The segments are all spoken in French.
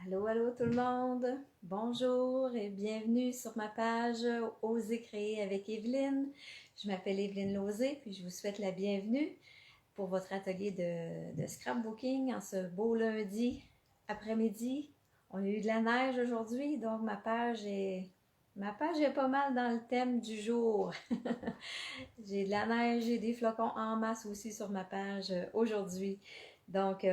Allô, allô tout le monde! Bonjour et bienvenue sur ma page Oser créer avec Evelyne. Je m'appelle Evelyne Lauzé, puis je vous souhaite la bienvenue pour votre atelier de scrapbooking en ce beau lundi après-midi. On a eu de la neige aujourd'hui, donc ma page est pas mal dans le thème du jour. J'ai de la neige, j'ai des flocons en masse aussi sur ma page aujourd'hui. Donc,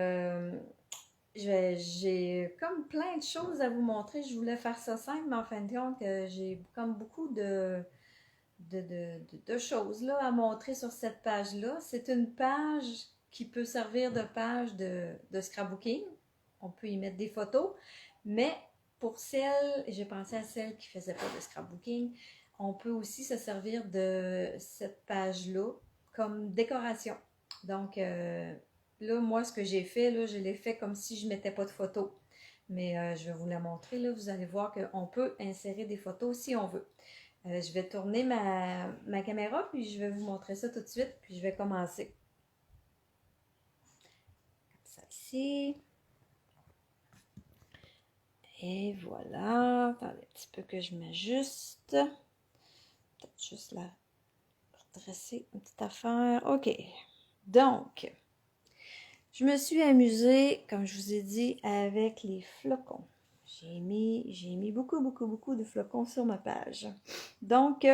j'ai comme plein de choses à vous montrer. Je voulais faire ça simple, mais en fin de compte, j'ai comme beaucoup de choses là, à montrer sur cette page-là. C'est une page qui peut servir de page de scrapbooking. On peut y mettre des photos, mais pour celles, j'ai pensé à celles qui ne faisaient pas de scrapbooking, on peut aussi se servir de cette page-là comme décoration. Donc, là, moi, ce que j'ai fait, là, je l'ai fait comme si je ne mettais pas de photos. Mais je vais vous la montrer, là. Vous allez voir qu'on peut insérer des photos si on veut. Je vais tourner ma caméra, puis je vais vous montrer ça tout de suite, puis je vais commencer. Comme ça ici. Et voilà. Attendez un petit peu que je m'ajuste. Peut-être juste là, redresser une petite affaire. OK. Donc, je me suis amusée, comme je vous ai dit, avec les flocons. J'ai mis beaucoup de flocons sur ma page. Donc,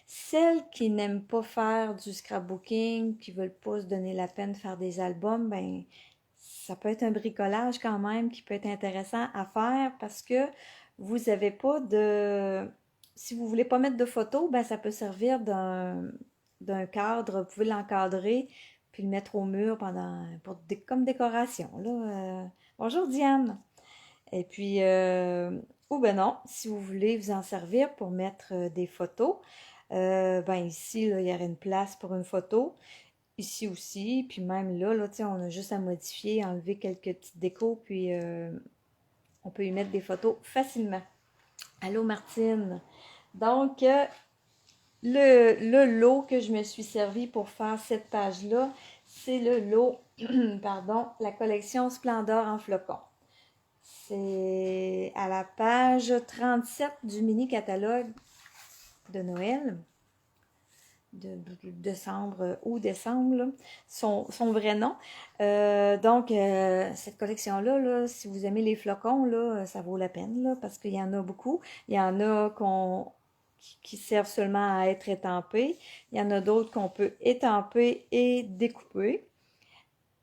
celles qui n'aiment pas faire du scrapbooking, qui ne veulent pas se donner la peine de faire des albums, ben ça peut être un bricolage quand même qui peut être intéressant à faire parce que vous n'avez pas de... Si vous ne voulez pas mettre de photos, ben ça peut servir d'un cadre. Vous pouvez l'encadrer puis le mettre au mur comme décoration. Là. Bonjour Diane! Et puis, ou ben non, si vous voulez vous en servir pour mettre des photos, ben ici, là, il y aurait une place pour une photo. Ici aussi, puis même là, on a juste à modifier, enlever quelques petites décos, puis on peut y mettre des photos facilement. Allô Martine! Donc, le lot que je me suis servi pour faire cette page-là, c'est le lot, pardon, la collection Splendeur en flocons. C'est à la page 37 du mini-catalogue de Noël, de décembre ou décembre, là, son vrai nom. Donc, cette collection-là, là, si vous aimez les flocons, là, ça vaut la peine, là, parce qu'il y en a beaucoup. Il y en a qui servent seulement à être étampés. Il y en a d'autres qu'on peut étamper et découper.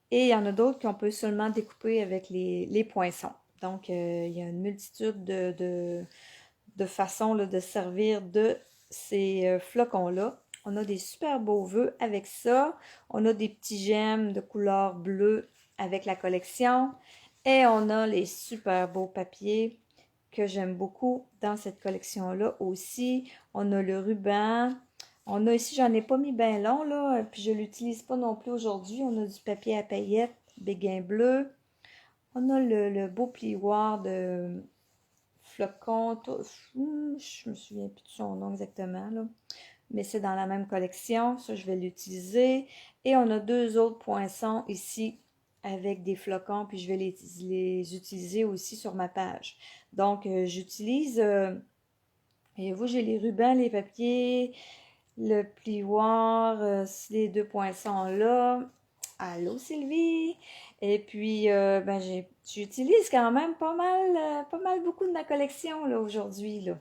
Et il y en a d'autres qu'on peut seulement découper avec les poinçons. Donc, il y a une multitude de façons là, de servir de ces flocons-là. On a des super beaux vœux avec ça. On a des petits gemmes de couleur bleue avec la collection. Et on a les super beaux papiers que j'aime beaucoup dans cette collection-là aussi. On a le ruban. On a ici, j'en ai pas mis bien long, là, puis je l'utilise pas non plus aujourd'hui. On a du papier à paillettes, béguin bleu. On a le beau plioir de flocons. Je me souviens plus de son nom exactement, là. Mais c'est dans la même collection. Ça, je vais l'utiliser. Et on a deux autres poinçons ici avec des flocons, puis je vais les utiliser aussi sur ma page. Donc, j'utilise... et vous, j'ai les rubans, les papiers, le plioir, les deux poinçons là. Allô Sylvie! Et puis, ben, j'utilise quand même pas mal beaucoup de ma collection là aujourd'hui. Là.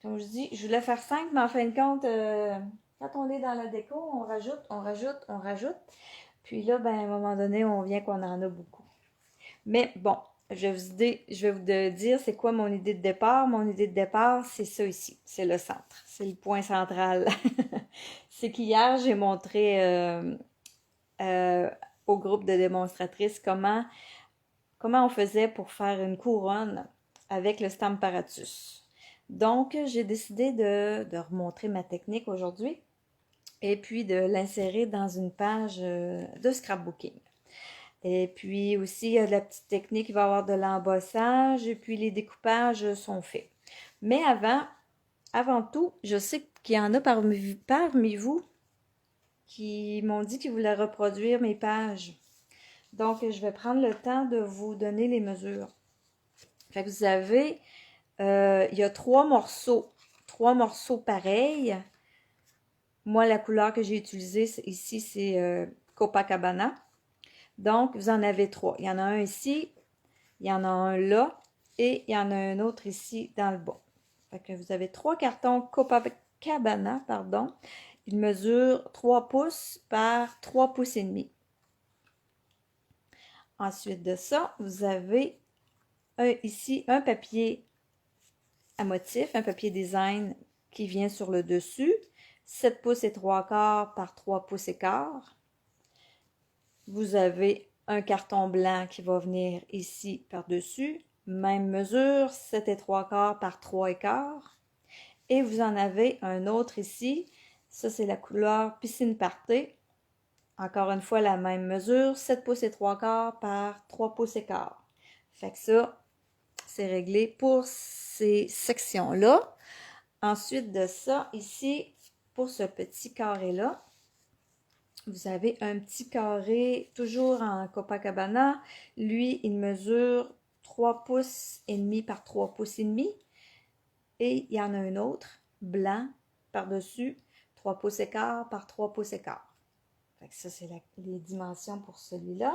Comme je dis, je voulais faire 5, mais en fin de compte, quand on est dans la déco, on rajoute, on rajoute, on rajoute. Puis là, ben, à un moment donné, on vient qu'on en a beaucoup. Mais bon, je vais vous dire c'est quoi mon idée de départ. Mon idée de départ, c'est ça ici. C'est le centre. C'est le point central. C'est qu'hier, j'ai montré euh, au groupe de démonstratrices comment on faisait pour faire une couronne avec le Stamparatus. Donc, j'ai décidé de remontrer ma technique aujourd'hui et puis de l'insérer dans une page de scrapbooking. Et puis aussi, il y a de la petite technique, il va y avoir de l'embossage et puis les découpages sont faits. Mais avant tout, je sais qu'il y en a parmi vous qui m'ont dit qu'ils voulaient reproduire mes pages. Donc, je vais prendre le temps de vous donner les mesures. Fait que vous avez, il y a trois morceaux pareils. Moi, la couleur que j'ai utilisée ici, c'est Copacabana. Donc, vous en avez trois. Il y en a un ici, il y en a un là, et il y en a un autre ici dans le bas. Fait que vous avez trois cartons Copacabana, pardon. Ils mesurent 3 pouces par 3 pouces et demi. Ensuite de ça, vous avez ici un papier à motif, un papier design qui vient sur le dessus. 7 pouces et 3 quarts par 3 pouces et quart. Vous avez un carton blanc qui va venir ici par-dessus. Même mesure, 7 et 3 quarts par 3 et quart. Et vous en avez un autre ici. Ça, c'est la couleur piscine party. Encore une fois, la même mesure, 7 pouces et 3 quarts par 3 pouces et quart. Fait que ça, c'est réglé pour ces sections-là. Ensuite de ça, ici, pour ce petit carré-là, vous avez un petit carré, toujours en Copacabana. Lui, il mesure 3 pouces et demi par 3 pouces et demi. Et il y en a un autre, blanc, par-dessus, 3 pouces et quart par 3 pouces et quart. Fait que ça, c'est les dimensions pour celui-là.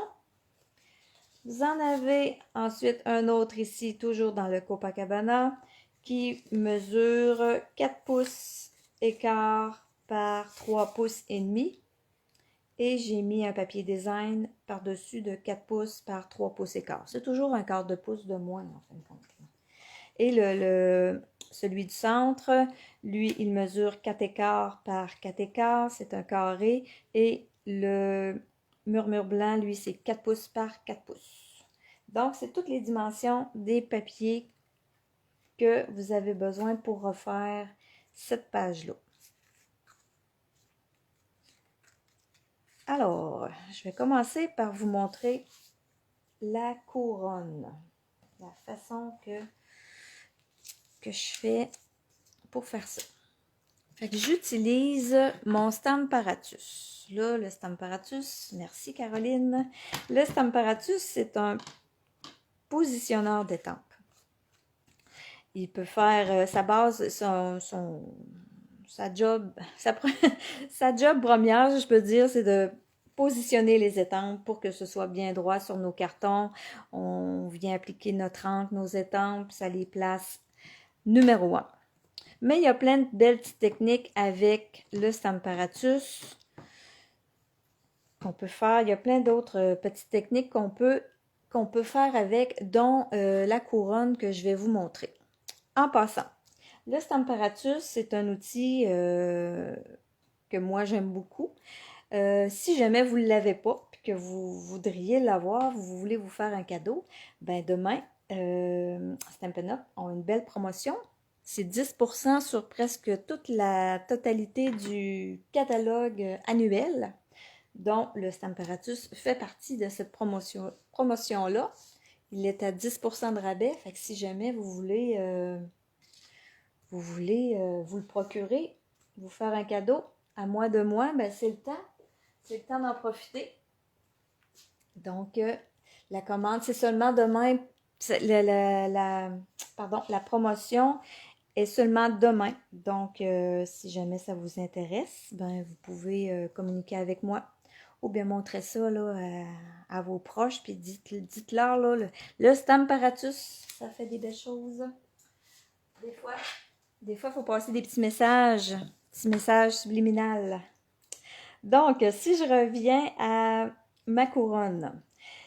Vous en avez ensuite un autre ici, toujours dans le Copacabana, qui mesure 4 pouces et quart par 3 pouces et demi. Et j'ai mis un papier design par-dessus de 4 pouces par 3 pouces et quart. C'est toujours un quart de pouce de moins, en fin de compte. Et celui du centre, lui, il mesure 4 écarts par 4 écarts. C'est un carré. Et le murmure blanc, lui, c'est 4 pouces par 4 pouces. Donc, c'est toutes les dimensions des papiers que vous avez besoin pour refaire cette page-là. Alors, je vais commencer par vous montrer la couronne. La façon que je fais pour faire ça. Fait que j'utilise mon Stamparatus. Là, le Stamparatus, merci Caroline. Le Stamparatus, c'est un positionneur d'étampes. Il peut faire sa base, sa job première, je peux dire, c'est de positionner les étampes pour que ce soit bien droit sur nos cartons. On vient appliquer notre encre, nos étampes, ça les place numéro 1. Mais il y a plein de belles petites techniques avec le Stamparatus qu'on peut faire. Il y a plein d'autres petites techniques qu'on peut faire avec, dont la couronne que je vais vous montrer. En passant, le Stamparatus, c'est un outil que moi j'aime beaucoup. Si jamais vous ne l'avez pas, puis que vous voudriez l'avoir, vous voulez vous faire un cadeau, ben demain, Stampin' Up! Ont une belle promotion. C'est 10% sur presque toute la totalité du catalogue annuel, dont le Stamparatus fait partie de cette promotion-là. Il est à 10% de rabais, fait que si jamais vous voulez vous le procurer, vous faire un cadeau à moins de mois, ben c'est le temps. C'est le temps d'en profiter. Donc, la commande, c'est seulement demain. La promotion est seulement demain. Donc, si jamais ça vous intéresse, ben vous pouvez communiquer avec moi ou bien montrer ça là, à vos proches. Puis dites-leur, là, le Stamparatus, ça fait des belles choses. Des fois, il faut passer des petits messages subliminaux. Donc, si je reviens à ma couronne,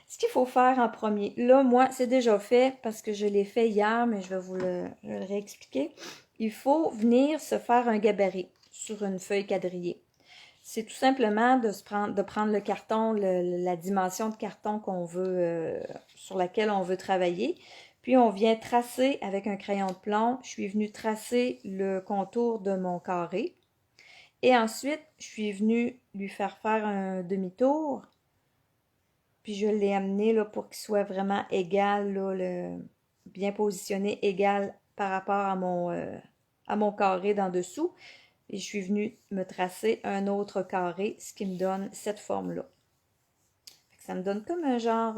ce qu'il faut faire en premier, là, moi, c'est déjà fait parce que je l'ai fait hier, mais je vais vous le réexpliquer. Il faut venir se faire un gabarit sur une feuille quadrillée. C'est tout simplement de prendre le carton, la dimension de carton qu'on veut, sur laquelle on veut travailler. Puis, on vient tracer avec un crayon de plomb. Je suis venue tracer le contour de mon carré. Et ensuite, je suis venue lui faire un demi-tour. Puis je l'ai amené là, pour qu'il soit vraiment égal, là, bien positionné, égal par rapport à mon carré d'en dessous. Et je suis venue me tracer un autre carré, ce qui me donne cette forme-là. Ça me donne comme un genre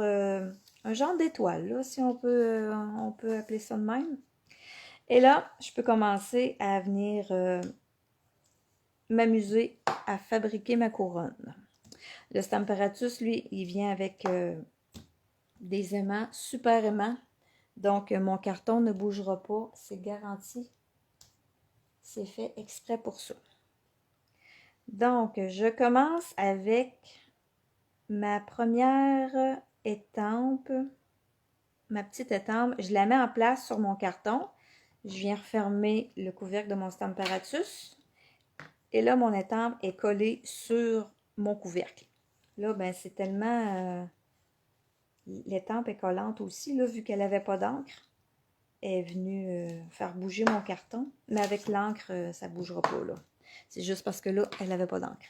un genre d'étoile, là, si on peut appeler ça de même. Et là, je peux commencer à venir m'amuser à fabriquer ma couronne. Le Stamparatus, lui, il vient avec des aimants, super aimants. Donc, mon carton ne bougera pas, c'est garanti. C'est fait exprès pour ça. Donc, je commence avec ma première étampe, ma petite étampe. Je la mets en place sur mon carton. Je viens refermer le couvercle de mon Stamparatus. Et là, mon étampe est collée sur mon couvercle. Là, ben, c'est tellement... l'étampe est collante aussi, là, vu qu'elle n'avait pas d'encre. Elle est venue faire bouger mon carton. Mais avec l'encre, ça ne bougera pas, là. C'est juste parce que là, elle n'avait pas d'encre.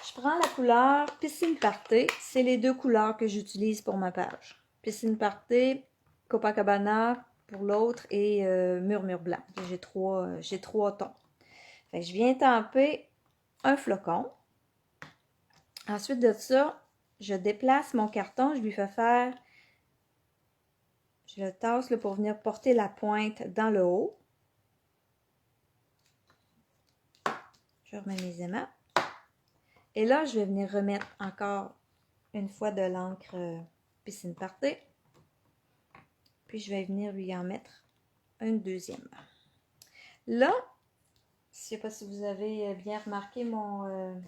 Je prends la couleur Piscine Party. C'est les deux couleurs que j'utilise pour ma page. Piscine Party, Copacabana pour l'autre et Murmure Blanc. J'ai trois tons. Fait que je viens tamper un flocon. Ensuite de ça, je déplace mon carton. Je lui fais faire... Je le tasse là, pour venir porter la pointe dans le haut. Je remets mes aimants. Et là, je vais venir remettre encore une fois de l'encre Piscine Party. Puis, je vais venir lui en mettre une deuxième. Là, je ne sais pas si vous avez bien remarqué mon...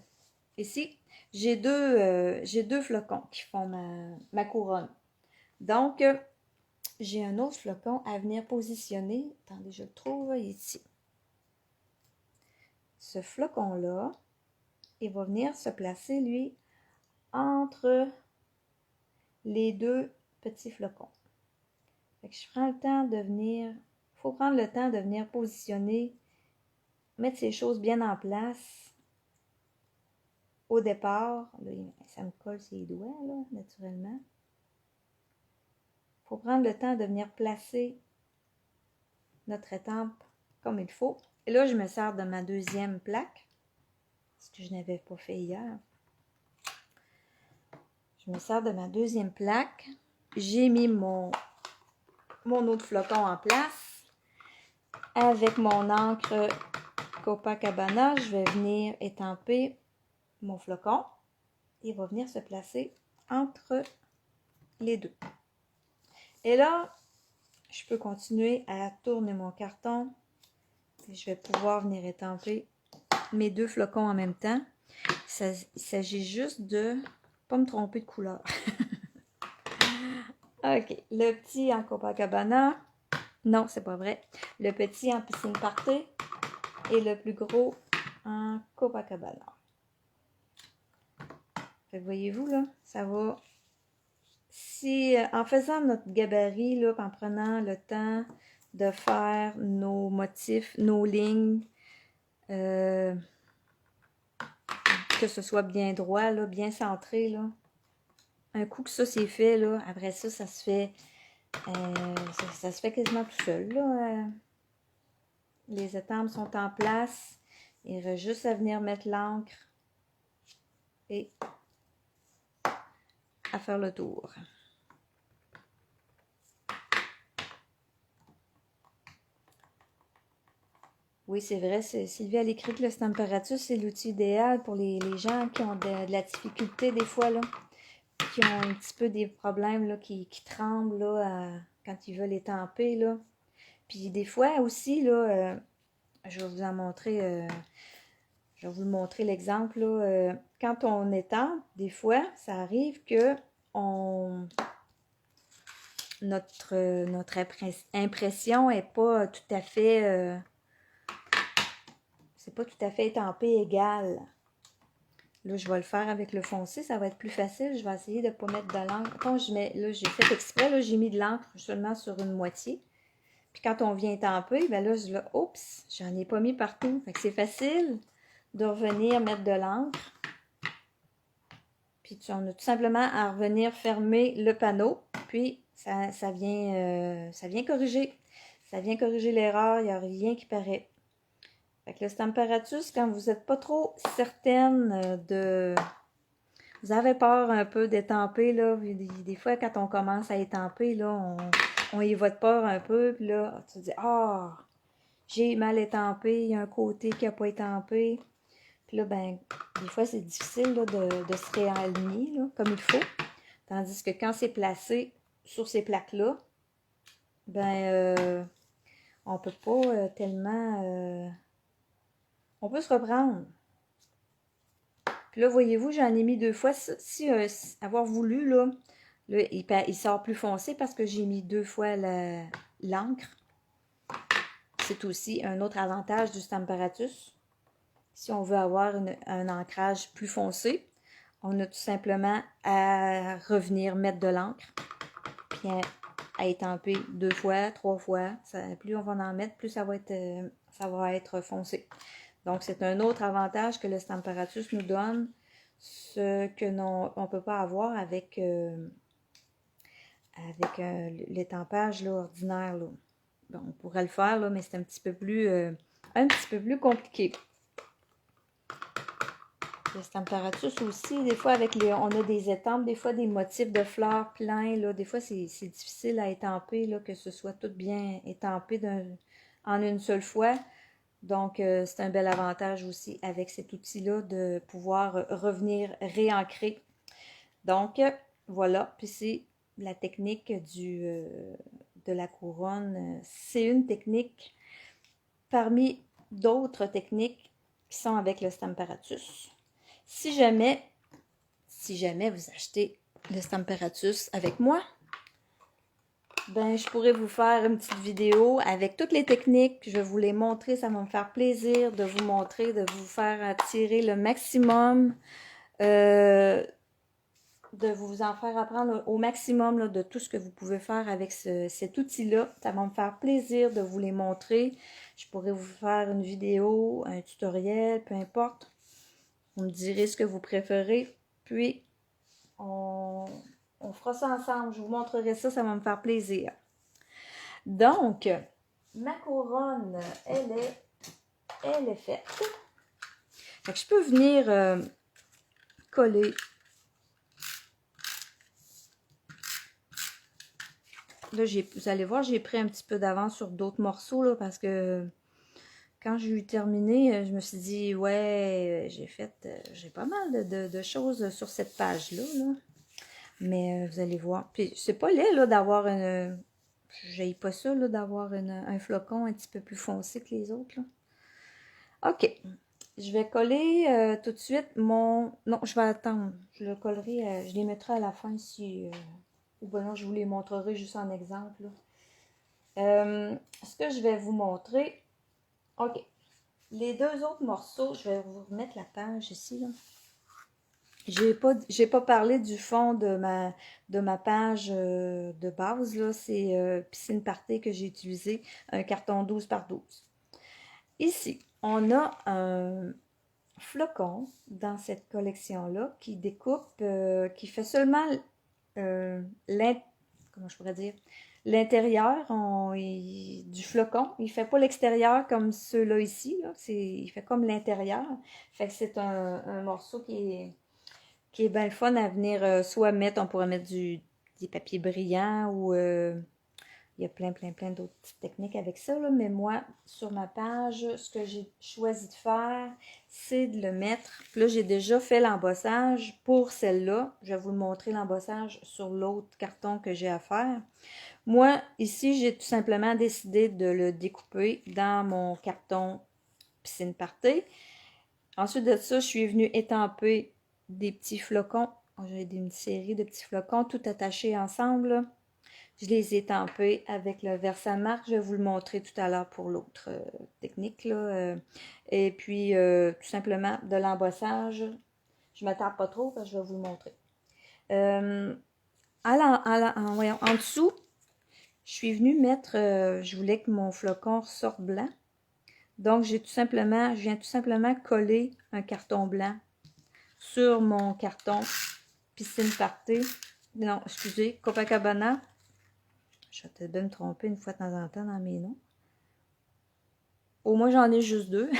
ici, j'ai deux flocons qui font ma couronne. Donc, j'ai un autre flocon à venir positionner. Attendez, je le trouve ici. Ce flocon-là, il va venir se placer, lui, entre les deux petits flocons. Fait que je prends le temps de venir... Il faut prendre le temps de venir positionner, mettre ces choses bien en place. Au départ, là, ça me colle ses doigts, là, naturellement. Il faut prendre le temps de venir placer notre étampe comme il faut. Et là, je me sers de ma deuxième plaque, ce que je n'avais pas fait hier. Je me sers de ma deuxième plaque. J'ai mis mon autre flocon en place. Avec mon encre Copacabana, je vais venir étamper mon flocon. Il va venir se placer entre les deux. Et là, je peux continuer à tourner mon carton. Et je vais pouvoir venir étamper mes deux flocons en même temps. Il s'agit juste de ne pas me tromper de couleur. OK. Le petit en Copacabana. Non, c'est pas vrai. Le petit en Piscine Party. Et le plus gros en Copacabana. Fait que voyez-vous, là, ça va... Si, en faisant notre gabarit, là, en prenant le temps de faire nos motifs, nos lignes, que ce soit bien droit, là, bien centré, là. Un coup que ça c'est fait, là, après ça, ça se fait quasiment tout seul, là. Les étampes sont en place. Il reste juste à venir mettre l'encre et à faire le tour. Oui, c'est vrai, Sylvie elle écrit que le Stamparatus, c'est l'outil idéal pour les gens qui ont de la difficulté des fois, là, qui ont un petit peu des problèmes, là, qui tremblent là, quand ils veulent étamper, là. Puis des fois aussi, là, je vais vous en montrer, je vais vous montrer l'exemple, là. Quand on étampe, des fois, ça arrive que notre impression n'est pas tout à fait... c'est pas tout à fait étampé égal. Là, je vais le faire avec le foncé, ça va être plus facile. Je vais essayer de ne pas mettre de l'encre. Quand là, j'ai fait exprès, là, j'ai mis de l'encre seulement sur une moitié. Puis quand on vient étamper, ben là, oups, j'en ai pas mis partout. Fait que c'est facile de revenir mettre de l'encre. Puis on a tout simplement à revenir fermer le panneau. Puis ça vient corriger. Ça vient corriger l'erreur, il n'y a rien qui paraît. Fait que le Stamparatus, quand vous n'êtes pas trop certaine vous avez peur un peu d'étamper, là. Des fois, quand on commence à étamper, là, on y va de peur un peu. Puis là, tu te dis, ah, j'ai mal étampé, il y a un côté qui n'a pas étampé. Puis là, ben, des fois, c'est difficile là, de se réaligner là, comme il faut. Tandis que quand c'est placé sur ces plaques-là, ben, on peut pas tellement... on peut se reprendre. Puis là, voyez-vous, j'en ai mis 2 fois. Si avoir voulu, là il sort plus foncé parce que j'ai mis 2 fois l'encre. C'est aussi un autre avantage du Stamparatus. Si on veut avoir un ancrage plus foncé, on a tout simplement à revenir mettre de l'encre, puis à étamper 2 fois, 3 fois. Plus on va en mettre, plus ça va être foncé. Donc, c'est un autre avantage que le Stamparatus nous donne, ce que on ne peut pas avoir avec l'étampage ordinaire. Là. Bon, on pourrait le faire, là, mais c'est un petit peu plus compliqué. Le Stamparatus aussi, des fois, on a des étampes, des fois des motifs de fleurs pleins. Là, des fois, c'est difficile à étamper, là, que ce soit tout bien étampé en une seule fois. Donc, c'est un bel avantage aussi avec cet outil-là de pouvoir revenir réancrer. Donc, voilà. Puis c'est la technique de la couronne. C'est une technique parmi d'autres techniques qui sont avec le Stamparatus. Si jamais vous achetez le Stamparatus avec moi, ben, je pourrais vous faire une petite vidéo avec toutes les techniques. Je vais vous les montrer. Ça va me faire plaisir de vous montrer, de vous faire tirer le maximum, de vous en faire apprendre au maximum là, de tout ce que vous pouvez faire avec cet outil-là. Ça va me faire plaisir de vous les montrer. Je pourrais vous faire une vidéo, un tutoriel, peu importe. Vous me direz ce que vous préférez. Puis, on fera ça ensemble. Je vous montrerai ça. Ça va me faire plaisir. Donc, ma couronne, elle est faite. Fait que je peux venir coller. Là, vous allez voir, j'ai pris un petit peu d'avance sur d'autres morceaux là, parce que quand j'ai eu terminé, je me suis dit, ouais, j'ai pas mal de choses sur cette page-là. Là. Mais vous allez voir. Puis c'est pas laid là d'avoir une... J'aille pas ça là d'avoir un flocon un petit peu plus foncé que les autres. Là. OK. Je vais coller tout de suite mon... Non, je vais attendre. Je le collerai, je les mettrai à la fin si... Ou ben non, je vous les montrerai juste en exemple. Ce que je vais vous montrer... OK. Les 2 autres morceaux, je vais vous remettre la page ici. Là. J'ai pas parlé du fond de ma page de base. Là. C'est Piscine Party que j'ai utilisé, un carton 12 par 12. Ici, on a un flocon dans cette collection-là qui découpe, qui fait seulement comment je pourrais dire, l'intérieur du flocon. Il ne fait pas l'extérieur comme ceux-là ici. Là. Il fait comme l'intérieur. Fait que c'est un morceau qui est bien le fun à venir soit mettre, on pourrait mettre des papiers brillants ou il y a plein d'autres petites techniques avec ça. Là, mais moi, sur ma page, ce que j'ai choisi de faire, c'est de le mettre. Puis là, j'ai déjà fait l'embossage pour celle-là. Je vais vous montrer l'embossage sur l'autre carton que j'ai à faire. Moi, ici, j'ai tout simplement décidé de le découper dans mon carton Piscine Party. Ensuite de ça, je suis venue étamper des petits flocons. J'ai une série de petits flocons tout attachés ensemble. Je les ai étampés avec le Versamark. Je vais vous le montrer tout à l'heure pour l'autre technique. Là. Et puis, tout simplement, de l'embossage. Je ne m'attarde pas trop parce que je vais vous le montrer. En dessous, je suis venue mettre... je voulais que mon flocon ressorte blanc. Donc, je viens tout simplement coller un carton blanc sur mon carton Piscine Party. Non, excusez, Copacabana. Je vais peut-être bien me tromper une fois de temps en temps dans mes noms. Au moins, j'en ai juste 2.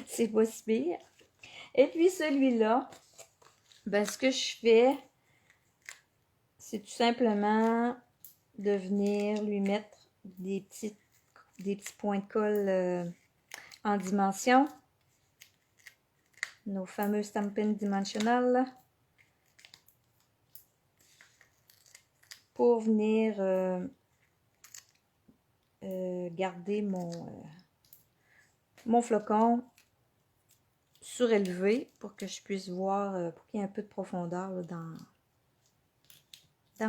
C'est pas si pire. Et puis, celui-là, Ben, ce que je fais, c'est tout simplement de venir lui mettre des petits points de colle en dimension. Nos fameux Stampin' Dimensional. Pour venir garder mon flocon surélevé pour que je puisse voir, pour qu'il y ait un peu de profondeur là, dans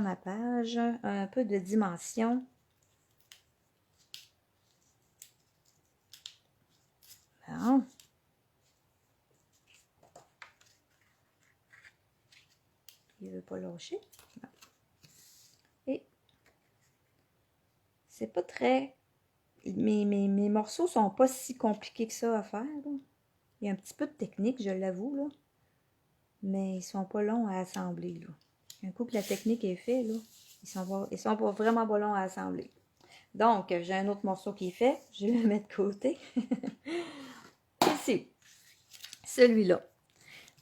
ma page, un peu de dimension. Bon. Il ne veut pas lâcher. Non. Et c'est pas très... Mes morceaux sont pas si compliqués que ça à faire. Là. Il y a un petit peu de technique, je l'avoue, là. Mais ils sont pas longs à assembler. Là. Un coup que la technique est faite, là, ils sont pas vraiment pas longs à assembler. Donc, j'ai un autre morceau qui est fait. Je vais le mettre de côté. Ici, celui-là.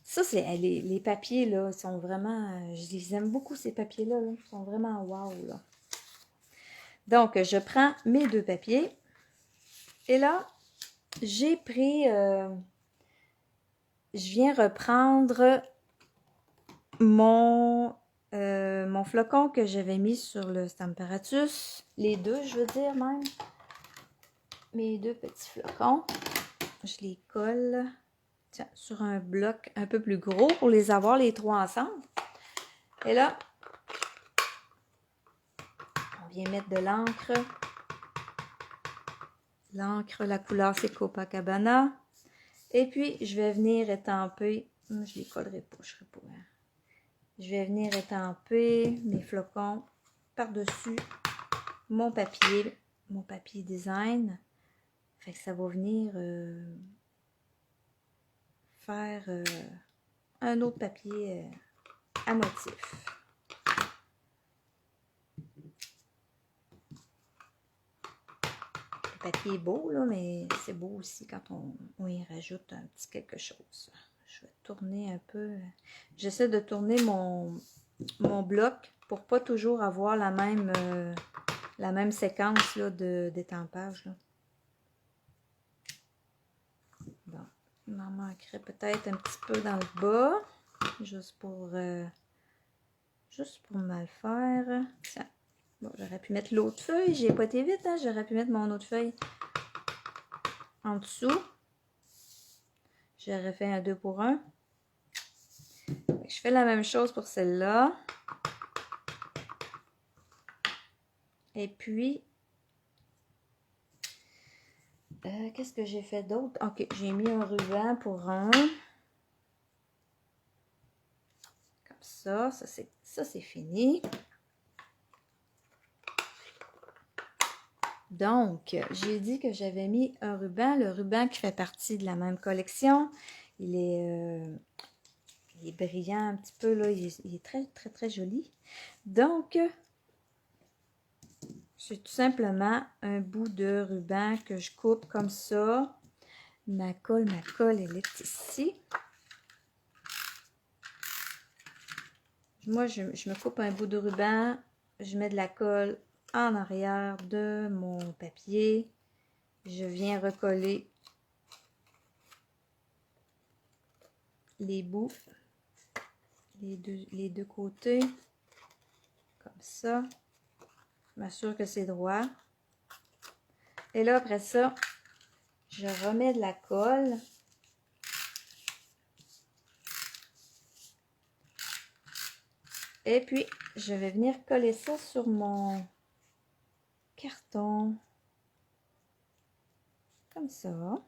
Ça, c'est les papiers, là, sont vraiment... je les aime beaucoup, ces papiers-là. Là. Ils sont vraiment wow, là. Donc, je prends mes deux papiers. Et là, j'ai pris... je viens reprendre mon flocon que j'avais mis sur le Stamparatus. Les deux, je veux dire même. Mes deux petits flocons. Je les colle tiens, sur un bloc un peu plus gros pour les avoir les trois ensemble. Et là, on vient mettre de l'encre. L'encre, la couleur, c'est Copacabana. Et puis, je vais venir étamper. Je les collerai pas, je serai pas. Hein. Je vais venir étamper mes flocons par-dessus mon papier design. Fait que ça va venir faire un autre papier à motif. Le papier est beau, là, mais c'est beau aussi quand on y rajoute un petit quelque chose. Je vais tourner un peu. J'essaie de tourner mon bloc pour pas toujours avoir la même séquence d'étampage. Bon, il m'en manquerait peut-être un petit peu dans le bas, juste pour mal faire. Tiens. Bon, j'aurais pu mettre l'autre feuille. J'ai pas été vite, hein? J'aurais pu mettre mon autre feuille en dessous. J'aurais fait un 2 pour 1. Je fais la même chose pour celle-là. Et puis, qu'est-ce que j'ai fait d'autre? Ok, j'ai mis un ruban pour un. Comme ça, ça c'est fini. Donc, j'ai dit que j'avais mis un ruban. Le ruban qui fait partie de la même collection. Il est brillant un petit peu, là. Il est très, très, très joli. Donc, c'est tout simplement un bout de ruban que je coupe comme ça. Ma colle, elle est ici. Moi, je me coupe un bout de ruban. Je mets de la colle en arrière de mon papier. Je viens recoller les bouts, les deux côtés, comme ça. Je m'assure que c'est droit. Et là, après ça, je remets de la colle. Et puis, je vais venir coller ça sur mon carton. Comme ça.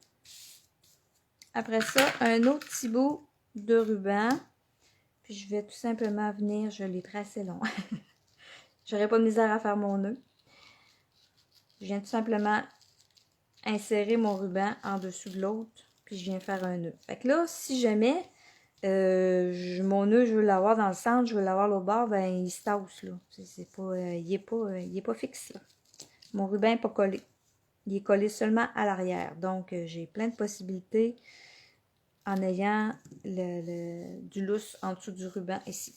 Après ça, un autre petit bout de ruban. Puis, je vais tout simplement venir, je l'ai tracé long. J'aurais pas de misère à faire mon nœud. Je viens tout simplement insérer mon ruban en dessous de l'autre. Puis, je viens faire un nœud. Fait que là, si jamais mon nœud, je veux l'avoir dans le centre, je veux l'avoir au bord, ben il se tasse, là. Il est pas fixe, là. Mon ruban n'est pas collé. Il est collé seulement à l'arrière. Donc, j'ai plein de possibilités en ayant du lousse en dessous du ruban ici.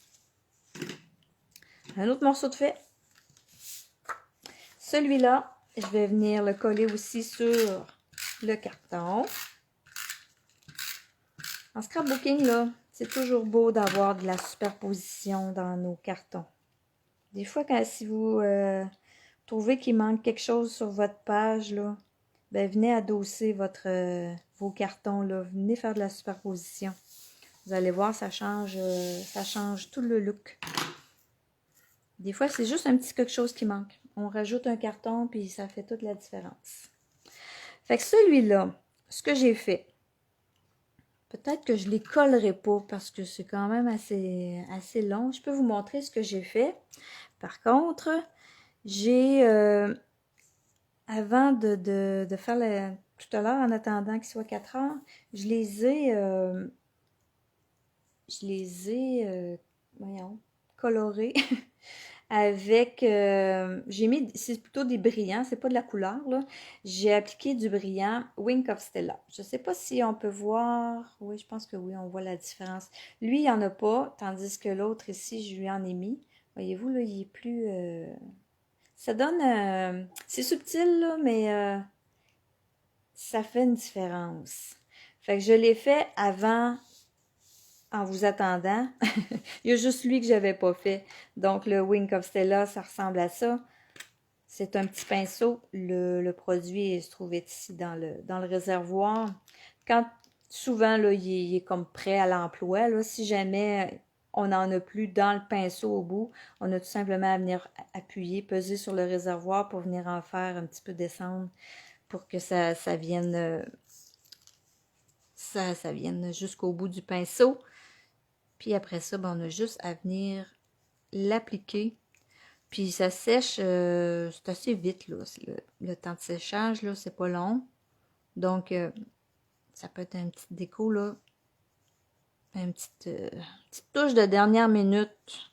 Un autre morceau de fait. Celui-là, je vais venir le coller aussi sur le carton. En scrapbooking, là, c'est toujours beau d'avoir de la superposition dans nos cartons. Des fois, si vous trouvez qu'il manque quelque chose sur votre page, là, ben, venez adosser vos cartons, là. Venez faire de la superposition. Vous allez voir, ça change tout le look. Des fois, c'est juste un petit quelque chose qui manque. On rajoute un carton, puis ça fait toute la différence. Fait que celui-là, ce que j'ai fait, peut-être que je ne les collerai pas parce que c'est quand même assez long. Je peux vous montrer ce que j'ai fait. Par contre, j'ai, avant de faire tout à l'heure, en attendant qu'il soit 4 heures, je les ai voyons, colorés avec, j'ai mis, c'est plutôt des brillants, c'est pas de la couleur, là. J'ai appliqué du brillant Wink of Stella. Je sais pas si on peut voir, oui, je pense que oui, on voit la différence. Lui, il n'y en a pas, tandis que l'autre ici, je lui en ai mis. Voyez-vous, là, il est plus, ça donne, c'est subtil, là, mais ça fait une différence. Fait que je l'ai fait avant, en vous attendant. Il y a juste lui que j'avais pas fait. Donc, le Wink of Stella, ça ressemble à ça. C'est un petit pinceau. Le produit se trouve ici dans le réservoir. Souvent, là, il est comme prêt à l'emploi. Si jamais on n'en a plus dans le pinceau au bout, on a tout simplement à venir appuyer, peser sur le réservoir pour venir en faire un petit peu descendre pour que ça vienne, ça vienne jusqu'au bout du pinceau. Puis après ça, ben, on a juste à venir l'appliquer. Puis ça sèche, c'est assez vite, là. Le temps de séchage, là, c'est pas long. Donc, ça peut être une petite déco, là. Une petite touche de dernière minute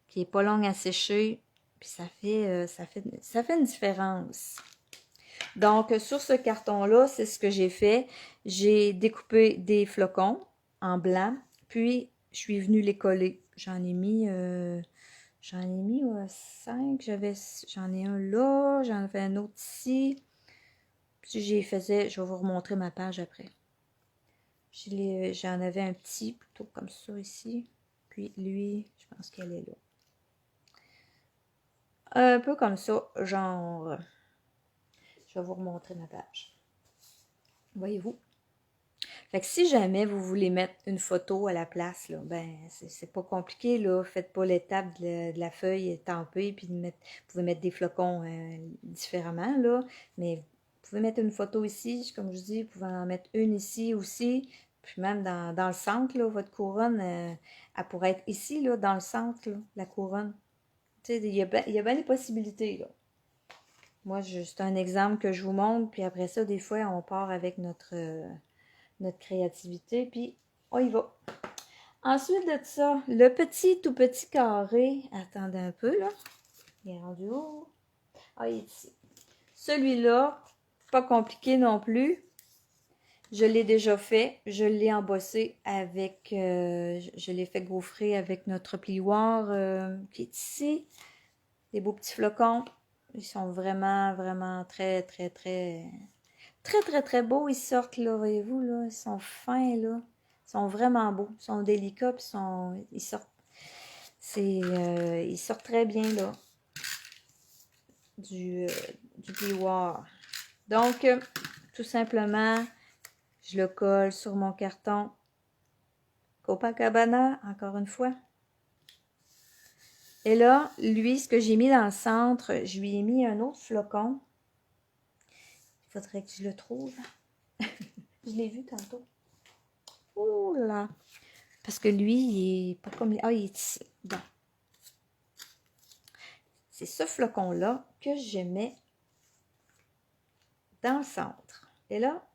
qui est pas longue à sécher. Puis ça fait une différence. Donc, sur ce carton-là, c'est ce que j'ai fait. J'ai découpé des flocons en blanc. Puis, je suis venue les coller. J'en ai mis 5. J'en ai un là. J'en avais un autre ici. Puis, je vais vous remontrer ma page après. J'en avais un petit, plutôt comme ça ici. Puis, lui, je pense qu'elle est là. Un peu comme ça, genre. Je vais vous remontrer ma page. Voyez-vous? Fait que si jamais vous voulez mettre une photo à la place, là, ben c'est pas compliqué, là. Faites pas l'étape de la feuille étampée, puis vous pouvez mettre des flocons différemment, là. Mais vous pouvez mettre une photo ici, comme je dis, vous pouvez en mettre une ici aussi. Puis même dans le centre, là, votre couronne, elle pourrait être ici, là, dans le centre, là, la couronne. Tu sais, il y a bien des possibilités, là. Moi, c'est un exemple que je vous montre, puis après ça, des fois, on part avec notre créativité, puis on y va. Ensuite de ça, le tout petit carré, attendez un peu, là, il est rendu où? Ah, il est ici. Celui-là, pas compliqué non plus. Je l'ai déjà fait, je l'ai embossé avec, je l'ai fait gaufrer avec notre plioir qui est ici. Des beaux petits flocons. Ils sont vraiment, vraiment très, très, très, très, très, très beaux. Ils sortent, là, voyez-vous, là. Ils sont fins, là. Ils sont vraiment beaux. Ils sont délicats, puis ils sortent. Ils sortent très bien, là, du plioir. Donc, tout simplement, je le colle sur mon carton. Copacabana, encore une fois. Et là, lui, ce que j'ai mis dans le centre, je lui ai mis un autre flocon. Il faudrait que je le trouve. Je l'ai vu tantôt. Oh là! Parce que lui, il est pas comme... Ah, il est ici. Bon. C'est ce flocon-là que je mets dans le centre. Et là,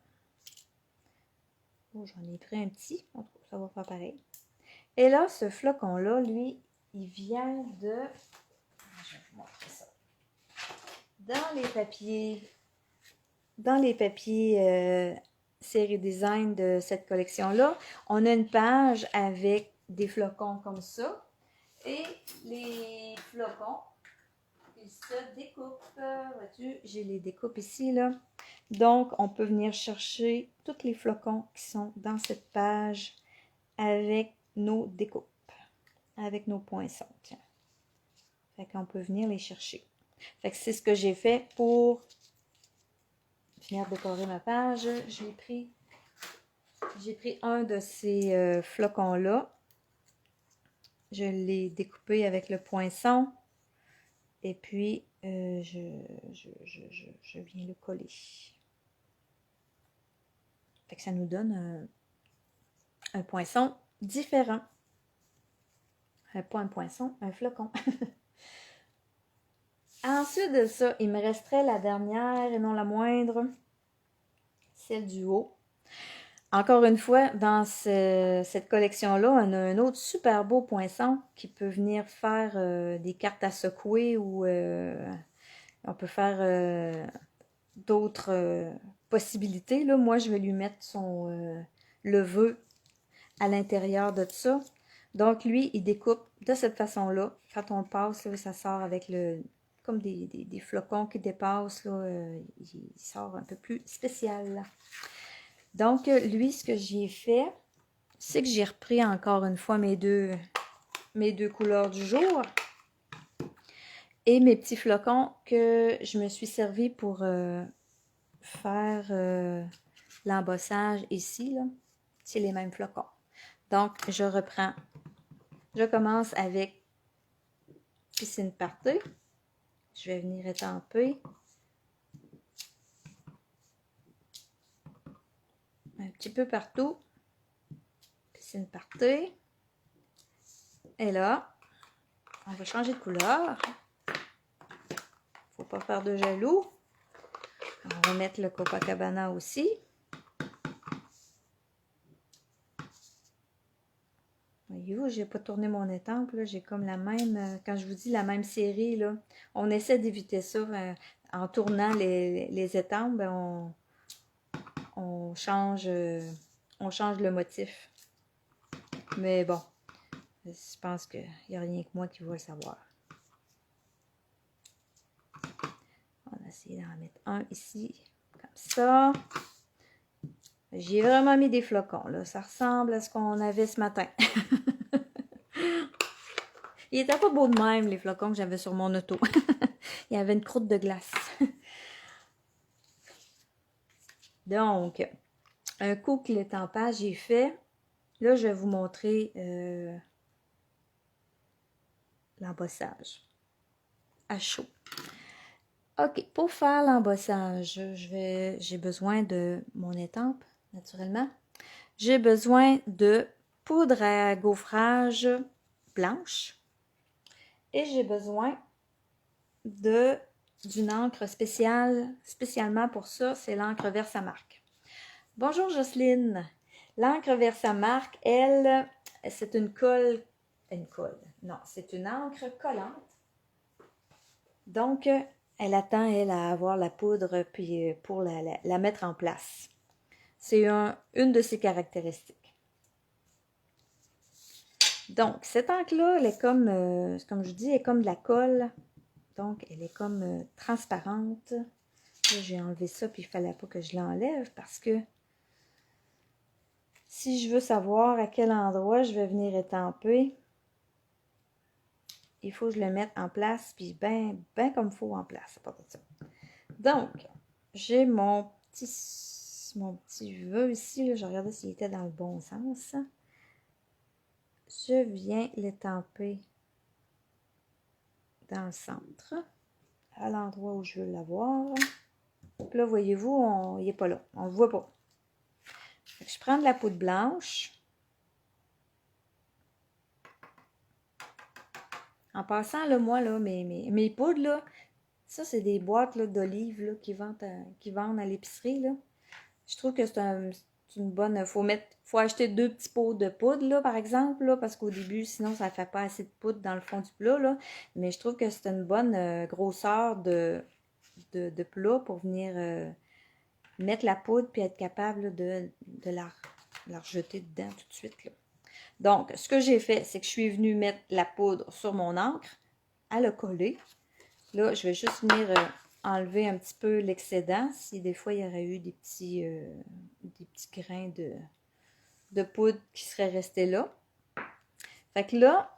oh, j'en ai pris un petit. Ça va pas pareil. Et là, ce flocon-là, lui, il vient de... Je vais vous montrer ça. Dans les papiers série design de cette collection-là. On a une page avec des flocons comme ça. Et les flocons, ils se découpent. Vois-tu, j'ai les découpes ici, là. Donc, on peut venir chercher tous les flocons qui sont dans cette page avec nos découpes, avec nos poinçons. Tiens. Fait qu'on peut venir les chercher. Fait que c'est ce que j'ai fait pour finir de décorer ma page. J'ai pris un de ces flocons-là. Je l'ai découpé avec le poinçon. Et puis, je viens le coller. Fait que ça nous donne un poinçon différent. Pas un poinçon, un flocon. Ensuite de ça, il me resterait la dernière et non la moindre, celle du haut. Encore une fois, dans cette collection-là, on a un autre super beau poinçon qui peut venir faire des cartes à secouer ou on peut faire d'autres possibilités. Là, moi, je vais lui mettre le vœu à l'intérieur de ça. Donc, lui, il découpe de cette façon-là. Quand on le passe, là, ça sort avec comme des flocons qui dépassent. Là, il sort un peu plus spécial. Là. Donc, lui, ce que j'ai fait, c'est que j'ai repris encore une fois mes deux couleurs du jour. Et mes petits flocons que je me suis servi pour faire l'embossage ici. C'est les mêmes flocons. Donc, je reprends. Je commence avec piscine party. Je vais venir étamper. Un petit peu partout. Piscine party. Et là, on va changer de couleur. Faut pas faire de jaloux. On va mettre le Copacabana aussi. Voyez-vous, j'ai pas tourné mon étampe. J'ai comme la même, quand je vous dis la même série, là, on essaie d'éviter ça. En tournant les étampes, ben, on change le motif. Mais bon, je pense qu'il n'y a rien que moi qui va le savoir. On va essayer d'en mettre un ici, comme ça. J'ai vraiment mis des flocons, là. Ça ressemble à ce qu'on avait ce matin. Il était pas beau de même, les flocons que j'avais sur mon auto. Il y avait une croûte de glace. Donc, un coup que l'étampage est fait, là, je vais vous montrer l'embossage à chaud. OK, pour faire l'embossage, j'ai besoin de mon étampe, naturellement. J'ai besoin de poudre à gaufrage blanche. Et j'ai besoin d'une encre spécialement pour ça, c'est l'encre Versamark. Bonjour Jocelyne. L'encre Versamark, elle, c'est une non, c'est une encre collante. Donc, elle attend, elle, à avoir la poudre puis pour la mettre en place. C'est une de ses caractéristiques. Donc, cette encre-là, elle est comme je vous dis, elle est comme de la colle. Donc, elle est comme transparente. Là, j'ai enlevé ça, puis il ne fallait pas que je l'enlève parce que si je veux savoir à quel endroit je vais venir étamper, il faut que je le mette en place, puis bien comme il faut en place. À part de ça. Donc, j'ai mon petit vœu ici. Là, je regardais s'il était dans le bon sens. Je viens l'étamper dans le centre, à l'endroit où je veux l'avoir. Puis là, voyez-vous, il n'est pas là. On ne le voit pas. Je prends de la poudre blanche. En passant, là, moi, là, mes poudres, là, ça, c'est des boîtes d'olives qui vendent à l'épicerie. Là. Je trouve que c'est une bonne... Faut acheter 2 petits pots de poudre, là, par exemple, là, parce qu'au début, sinon, ça ne fait pas assez de poudre dans le fond du plat. Là. Mais je trouve que c'est une bonne grosseur de plat pour venir mettre la poudre puis être capable là, de la rejeter dedans tout de suite. Là. Donc, ce que j'ai fait, c'est que je suis venue mettre la poudre sur mon encre, à le coller. Là, je vais juste venir enlever un petit peu l'excédent, si des fois il y aurait eu des petits grains de poudre qui seraient restés là. Fait que là,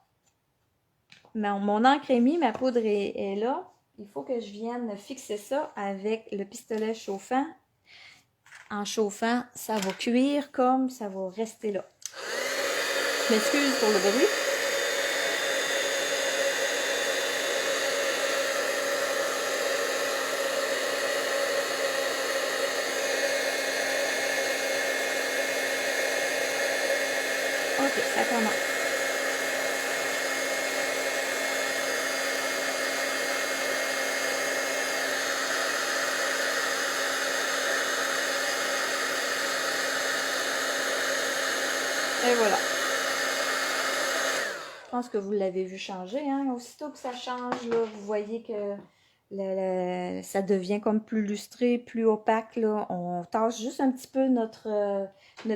mon encre est mise, ma poudre est là. Il faut que je vienne fixer ça avec le pistolet chauffant. En chauffant, ça va cuire comme ça va rester là. Je m'excuse pour le bruit. Ok, ça commence. Et voilà. Je pense que vous l'avez vu changer. Hein? Aussitôt que ça change, là, vous voyez que ça devient comme plus lustré, plus opaque. Là. On tasse juste un petit peu notre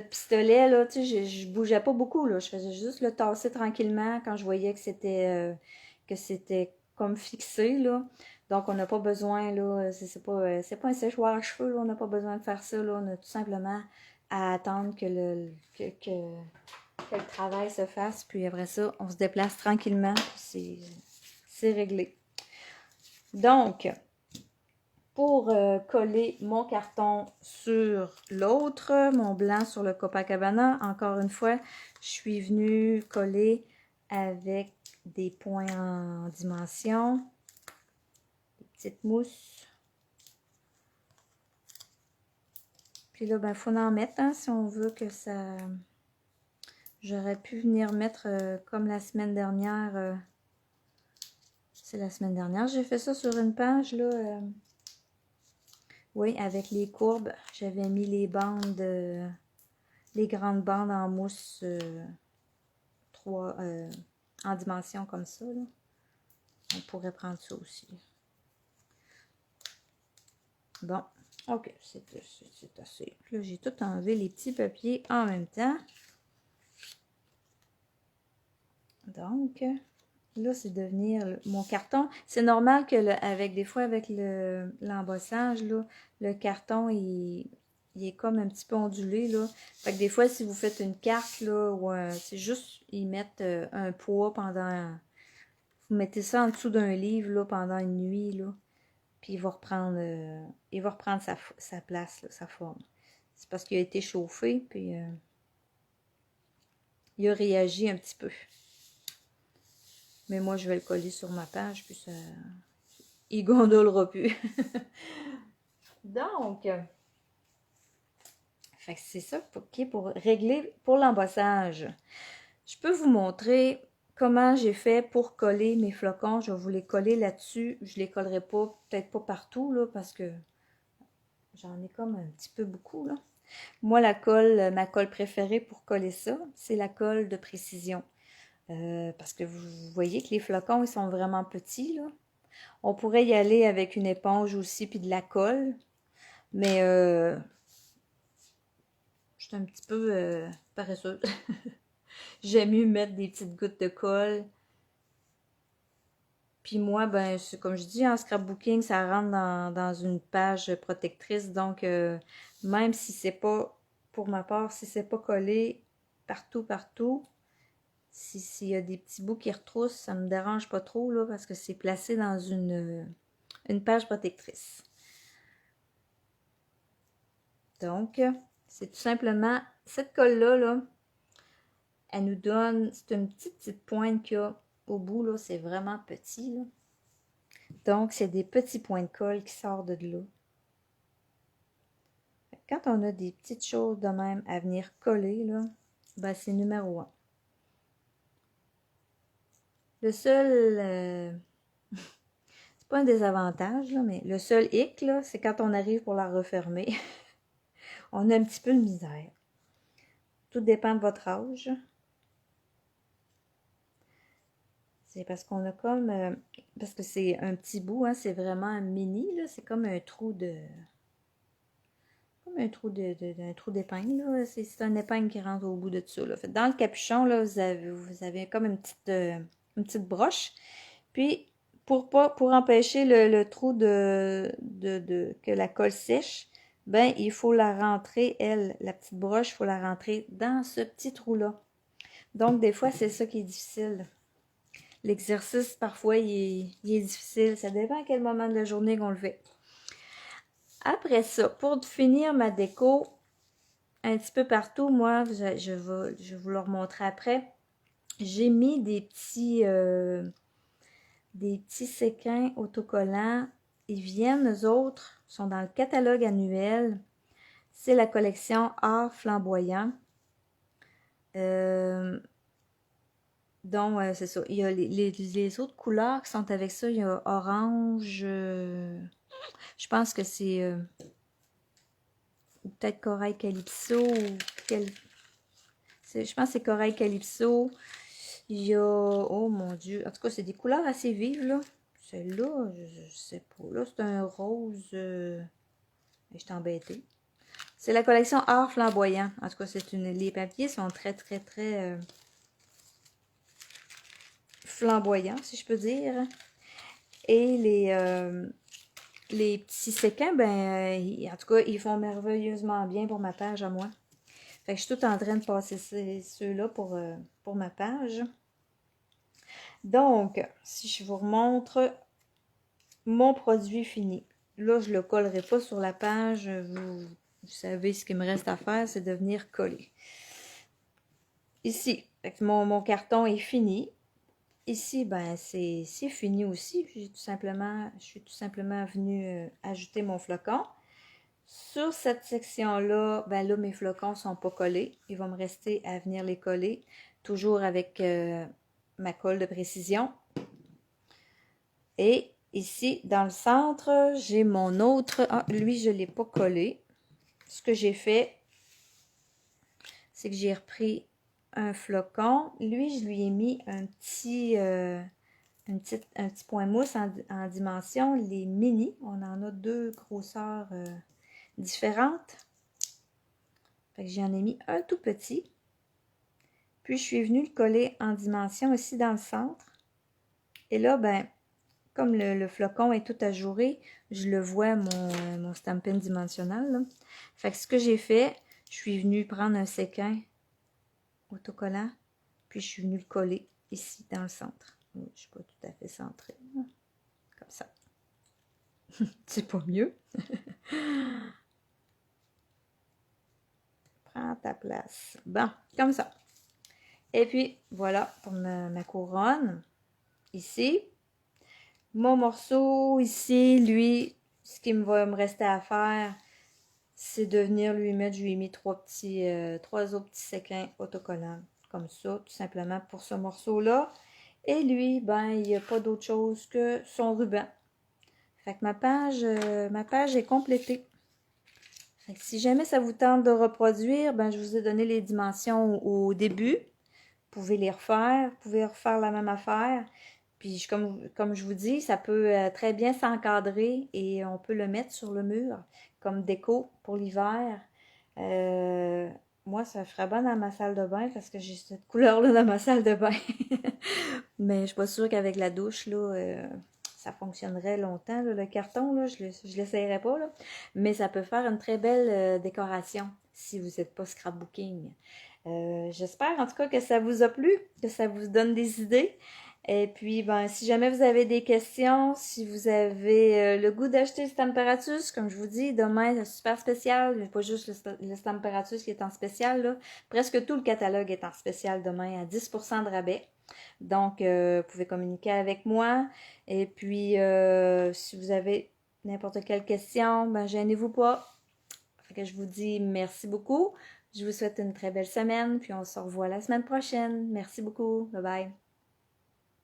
pistolet. Là. Tu sais, je bougeais pas beaucoup. Là. Je faisais juste le tasser tranquillement quand je voyais que c'était comme fixé. Là. Donc, on n'a pas besoin, là, c'est pas un séchoir à cheveux. Là. On n'a pas besoin de faire ça. Là. On a tout simplement à attendre que le travail se fasse. Puis après ça, on se déplace tranquillement. C'est réglé. Donc, pour coller mon carton sur l'autre, mon blanc sur le Copacabana, encore une fois, je suis venue coller avec des points en dimension, des petites mousses. Puis là, ben, il faut en mettre, hein, si on veut que ça... J'aurais pu venir mettre comme la semaine dernière. C'est la semaine dernière. J'ai fait ça sur une page, là. Oui, avec les courbes. J'avais mis les bandes, les grandes bandes en mousse en dimension comme ça, là. On pourrait prendre ça aussi. Bon, ok, c'est assez. Là, j'ai tout enlevé les petits papiers en même temps. Donc, là, c'est de venir mon carton. C'est normal que avec des fois, avec l'embossage, là, le carton, il est comme un petit peu ondulé, là. Fait que des fois, si vous faites une carte, là, ou c'est juste, ils mettent un poids pendant... Vous mettez ça en dessous d'un livre, là, pendant une nuit, là. Puis il va reprendre sa place, là, sa forme. C'est parce qu'il a été chauffé, puis il a réagi un petit peu. Mais moi, je vais le coller sur ma page, puis ça... Il gondolera plus. Donc, c'est ça pour régler pour l'embossage. Je peux vous montrer comment j'ai fait pour coller mes flocons. Je vais vous les coller là-dessus. Je les collerai pas, peut-être pas partout, là, parce que j'en ai comme un petit peu beaucoup, là. Moi, ma colle préférée pour coller ça, c'est la colle de précision. Parce que vous voyez que les flocons, ils sont vraiment petits, là. On pourrait y aller avec une éponge aussi, puis de la colle. Mais je suis un petit peu paresseuse. J'aime mieux mettre des petites gouttes de colle. Puis moi, ben, comme je dis, en scrapbooking, ça rentre dans une page protectrice. Donc, même si c'est pas, pour ma part, si c'est pas collé partout, s'il y a des petits bouts qui retroussent, ça me dérange pas trop, là, parce que c'est placé dans une page protectrice. Donc, c'est tout simplement, cette colle-là, là, elle nous donne, c'est une petite pointe qu'il y a au bout, là, c'est vraiment petit, là. Donc, c'est des petits points de colle qui sortent de là. Quand on a des petites choses de même à venir coller, là, ben c'est numéro 1. Le seul, c'est pas un désavantage, là, mais le seul hic, là, c'est quand on arrive pour la refermer. On a un petit peu de misère. Tout dépend de votre âge. C'est parce qu'on a comme... parce que c'est un petit bout, hein, c'est vraiment un mini, là. C'est comme un trou de... un trou un trou d'épingle, là. C'est un épingle qui rentre au bout de ça, là. Fait, dans le capuchon, là, vous avez comme une petite broche. Puis, pour empêcher le trou que la colle sèche, ben, il faut la rentrer, la petite broche, il faut la rentrer dans ce petit trou-là. Donc, des fois, c'est ça qui est difficile. L'exercice, parfois, il est difficile. Ça dépend à quel moment de la journée qu'on le fait. Après ça, pour finir ma déco, un petit peu partout, moi, je vais vous le remontrer après. J'ai mis des petits séquins autocollants. Ils viennent, eux autres, sont dans le catalogue annuel. C'est la collection Art Flamboyant. Donc, c'est ça. Il y a les autres couleurs qui sont avec ça. Il y a orange. Je pense que c'est peut-être Corail Calypso. Je pense que c'est Corail Calypso. Il y a... Oh mon Dieu. En tout cas, c'est des couleurs assez vives, là. Celle-là, je sais pas. Là, c'est un rose... Je suis embêtée. C'est la collection Art Flamboyant. En tout cas, les papiers sont très, très, très flamboyants, si je peux dire. Et les petits séquins, ben, en tout cas, ils font merveilleusement bien pour ma page à moi. Fait que je suis tout en train de passer ceux-là pour ma page. Donc, si je vous remontre mon produit fini. Là, je ne le collerai pas sur la page. Vous savez ce qu'il me reste à faire, c'est de venir coller. Ici, mon carton est fini. Ici, ben, c'est fini aussi. Je suis tout simplement venue ajouter mon flocon. Sur cette section-là, ben là, mes flocons ne sont pas collés. Il va me rester à venir les coller, toujours avec ma colle de précision. Et ici, dans le centre, j'ai mon autre... Ah, lui, je ne l'ai pas collé. Ce que j'ai fait, c'est que j'ai repris un flocon. Lui, je lui ai mis un petit point mousse en dimension, les mini. On en a deux grosseurs différentes. Fait que j'en ai mis un tout petit. Puis, je suis venue le coller en dimension ici dans le centre. Et là, ben, comme le flocon est tout ajouré, je le vois, mon Stampin' dimensionnel. Là. Fait que ce que j'ai fait, je suis venue prendre un séquin autocollant, puis je suis venue le coller ici dans le centre. Je ne suis pas tout à fait centrée. Comme ça. C'est pas mieux. Prends ta place. Bon, comme ça. Et puis, voilà pour ma couronne. Ici. Mon morceau ici, lui, ce qui va me rester à faire, c'est de venir lui mettre, je lui ai mis trois autres petits séquins autocollants, comme ça, tout simplement pour ce morceau-là. Et lui, ben, il n'y a pas d'autre chose que son ruban. Fait que ma page est complétée. Fait que si jamais ça vous tente de reproduire, ben, je vous ai donné les dimensions au début. Vous pouvez les refaire, vous pouvez refaire la même affaire. Puis, comme je vous dis, ça peut très bien s'encadrer et on peut le mettre sur le mur comme déco pour l'hiver. Moi, ça ferait bon dans ma salle de bain parce que j'ai cette couleur-là dans ma salle de bain. Mais je suis pas sûre qu'avec la douche, là, ça fonctionnerait longtemps. Là, le carton, là, je l'essayerais pas. Là. Mais ça peut faire une très belle décoration si vous n'êtes pas scrapbooking. J'espère en tout cas que ça vous a plu, que ça vous donne des idées. Et puis, ben, si jamais vous avez des questions, si vous avez le goût d'acheter le Stamparatus, comme je vous dis, demain, c'est super spécial. Mais pas juste le Stamparatus qui est en spécial, là. Presque tout le catalogue est en spécial demain à 10% de rabais. Donc, vous pouvez communiquer avec moi. Et puis, si vous avez n'importe quelle question, ben, gênez-vous pas. Fait que je vous dis merci beaucoup. Je vous souhaite une très belle semaine. Puis, on se revoit la semaine prochaine. Merci beaucoup. Bye bye.